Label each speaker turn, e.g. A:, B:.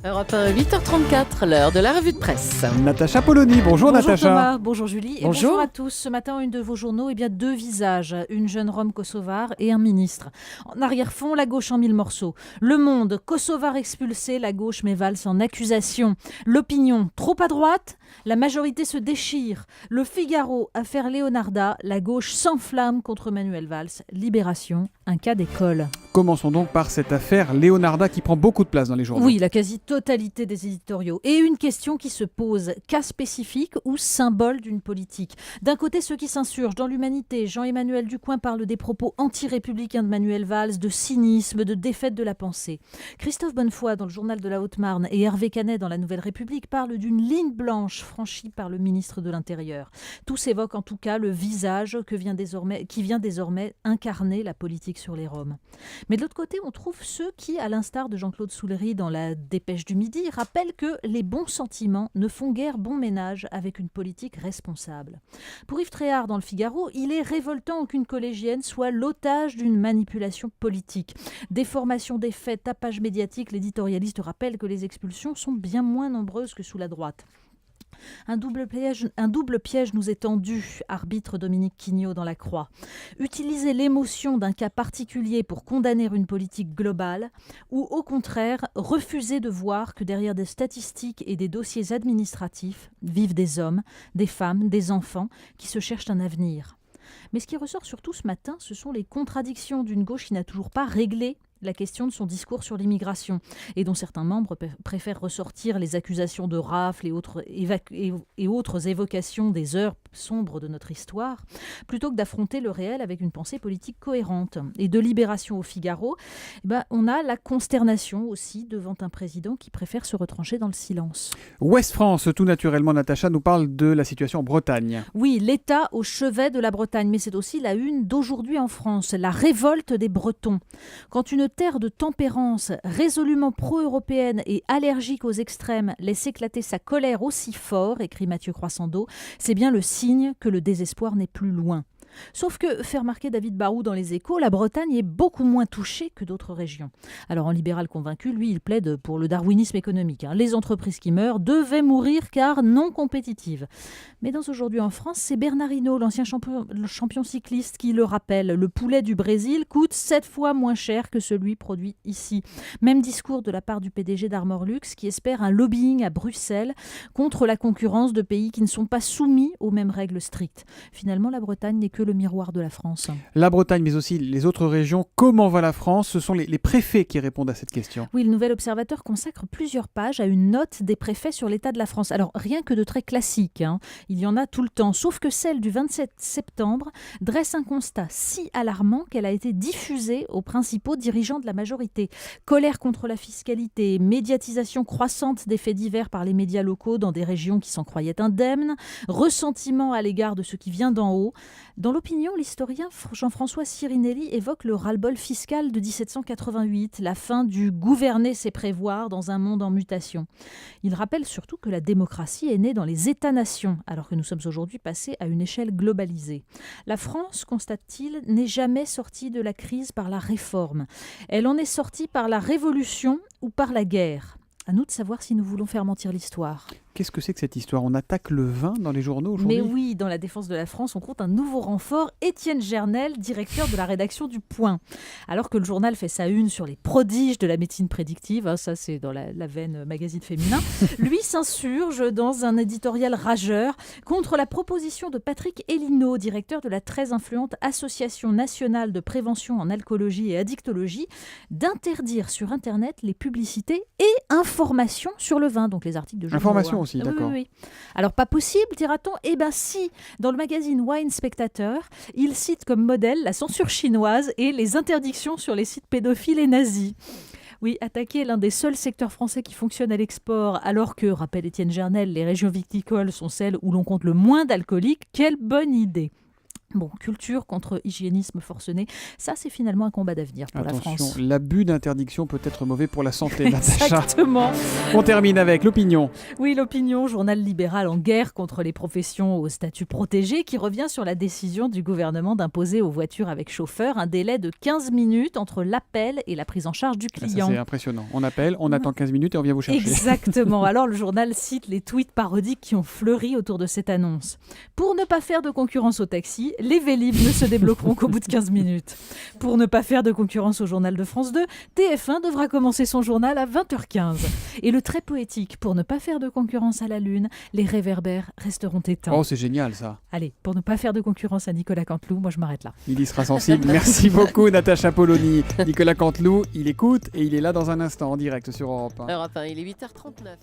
A: Europe 1, 8h34, l'heure de la revue de presse.
B: Natacha Polony, bonjour Natacha.
C: Thomas, bonjour Julie et
A: Bonjour.
C: bonjour à tous. Ce matin, une de vos journaux, deux visages, une jeune Rome kosovare et un ministre. En arrière-fond, la gauche en mille morceaux. Le Monde, kosovar expulsé, la gauche met Valls en accusation. L'Opinion, trop à droite, la majorité se déchire. Le Figaro, affaire Leonarda, la gauche s'enflamme contre Manuel Valls. Libération, un cas d'école.
B: Commençons donc par cette affaire Leonarda qui prend beaucoup de place dans les journaux.
C: Oui, la quasi-totalité des éditoriaux. Et une question qui se pose, cas spécifique ou symbole d'une politique? D'un côté, ceux qui s'insurgent dans l'Humanité. Jean-Emmanuel Ducoing parle des propos anti-républicains de Manuel Valls, de cynisme, de défaite de la pensée. Christophe Bonnefoy dans le journal de la Haute-Marne et Hervé Canet dans la Nouvelle République parlent d'une ligne blanche franchie par le ministre de l'Intérieur. Tous évoquent en tout cas le visage qui vient désormais incarner la politique sur les Roms. Mais de l'autre côté, on trouve ceux qui, à l'instar de Jean-Claude Soulery dans la Dépêche du Midi, rappellent que les bons sentiments ne font guère bon ménage avec une politique responsable. Pour Yves Tréhard dans le Figaro, il est révoltant qu'une collégienne soit l'otage d'une manipulation politique. Déformation des faits, tapage médiatique, l'éditorialiste rappelle que les expulsions sont bien moins nombreuses que sous la droite. Un double piège nous est tendu, arbitre Dominique Quignot dans La Croix. Utiliser l'émotion d'un cas particulier pour condamner une politique globale ou au contraire refuser de voir que derrière des statistiques et des dossiers administratifs vivent des hommes, des femmes, des enfants qui se cherchent un avenir. Mais ce qui ressort surtout ce matin, ce sont les contradictions d'une gauche qui n'a toujours pas réglé la question de son discours sur l'immigration et dont certains membres préfèrent ressortir les accusations de rafles et autres évocations des heures sombres de notre histoire, plutôt que d'affronter le réel avec une pensée politique cohérente. Et de Libération au Figaro, on a la consternation aussi devant un président qui préfère se retrancher dans le silence.
B: Ouest France, tout naturellement, Natacha nous parle de la situation en Bretagne.
C: Oui, l'État au chevet de la Bretagne, mais c'est aussi la une d'aujourd'hui en France, la révolte des Bretons. Quand une terre de tempérance, résolument pro-européenne et allergique aux extrêmes, laisse éclater sa colère aussi fort, écrit Mathieu Croissando, c'est bien le signe que le désespoir n'est plus loin. Sauf que, fait remarquer David Barrault dans Les Échos, la Bretagne est beaucoup moins touchée que d'autres régions. Alors en libéral convaincu, lui, il plaide pour le darwinisme économique. Les entreprises qui meurent devaient mourir car non compétitives. Mais dans Aujourd'hui en France, c'est Bernard Hinault, l'ancien champion cycliste, qui le rappelle. Le poulet du Brésil coûte 7 fois moins cher que celui produit ici. Même discours de la part du PDG d'Armor Luxe qui espère un lobbying à Bruxelles contre la concurrence de pays qui ne sont pas soumis aux mêmes règles strictes. Finalement, la Bretagne n'est que le miroir de la France.
B: La Bretagne, mais aussi les autres régions. Comment va la France? Ce sont les préfets qui répondent à cette question.
C: Oui, le Nouvel Observateur consacre plusieurs pages à une note des préfets sur l'état de la France. Alors, rien que de très classique, il y en a tout le temps, sauf que celle du 27 septembre dresse un constat si alarmant qu'elle a été diffusée aux principaux dirigeants de la majorité. Colère contre la fiscalité, médiatisation croissante des faits divers par les médias locaux dans des régions qui s'en croyaient indemnes, ressentiment à l'égard de ce qui vient d'en haut. Dans l'Opinion, l'historien Jean-François Sirinelli évoque le ras-le-bol fiscal de 1788, la fin du gouverner c'est prévoir dans un monde en mutation. Il rappelle surtout que la démocratie est née dans les États-nations, alors que nous sommes aujourd'hui passés à une échelle globalisée. La France, constate-t-il, n'est jamais sortie de la crise par la réforme. Elle en est sortie par la révolution ou par la guerre. À nous de savoir si nous voulons faire mentir l'histoire.
B: Qu'est-ce que c'est que cette histoire? On attaque le vin dans les journaux aujourd'hui?
C: Mais oui, dans la défense de la France, on compte un nouveau renfort, Étienne Gernel, directeur de la rédaction du Point. Alors que le journal fait sa une sur les prodiges de la médecine prédictive, ça c'est dans la veine magazine féminin, lui s'insurge dans un éditorial rageur contre la proposition de Patrick Hélineau, directeur de la très influente Association nationale de prévention en alcoolologie et addictologie, d'interdire sur Internet les publicités et informations sur le vin, donc les articles de journaux.
B: Information aussi, d'accord.
C: Oui. Alors, pas possible, dira-t-on? Eh bien si, dans le magazine Wine Spectator, il cite comme modèle la censure chinoise et les interdictions sur les sites pédophiles et nazis. Oui, attaquer l'un des seuls secteurs français qui fonctionne à l'export, alors que, rappelle Étienne Gernel, les régions viticoles sont celles où l'on compte le moins d'alcooliques, quelle bonne idée! Bon, culture contre hygiénisme forcené, ça c'est finalement un combat d'avenir pour la
B: Attention,
C: France.
B: l'abus d'interdiction peut être mauvais pour la santé, Natacha.
C: Exactement.
B: On termine avec l'opinion.
C: Oui, l'opinion, journal libéral en guerre contre les professions au statut protégé, qui revient sur la décision du gouvernement d'imposer aux voitures avec chauffeur un délai de 15 minutes entre l'appel et la prise en charge du
B: Ah, ça,
C: client.
B: c'est impressionnant. On appelle, on attend 15 minutes et on vient vous chercher.
C: Exactement. Alors le journal cite les tweets parodiques qui ont fleuri autour de cette annonce. Pour ne pas faire de concurrence au taxi, les Vélib ne se débloqueront qu'au bout de 15 minutes. Pour ne pas faire de concurrence au journal de France 2, TF1 devra commencer son journal à 20h15. Et le très poétique, pour ne pas faire de concurrence à la Lune, les réverbères resteront éteints.
B: Oh, c'est génial ça.
C: Allez, pour ne pas faire de concurrence à Nicolas Canteloup, moi je m'arrête là.
B: Il y sera sensible. Merci beaucoup, Natacha Polony. Nicolas Canteloup, il écoute et il est là dans un instant en direct sur Europe 1.
A: Europe 1, il est 8h39.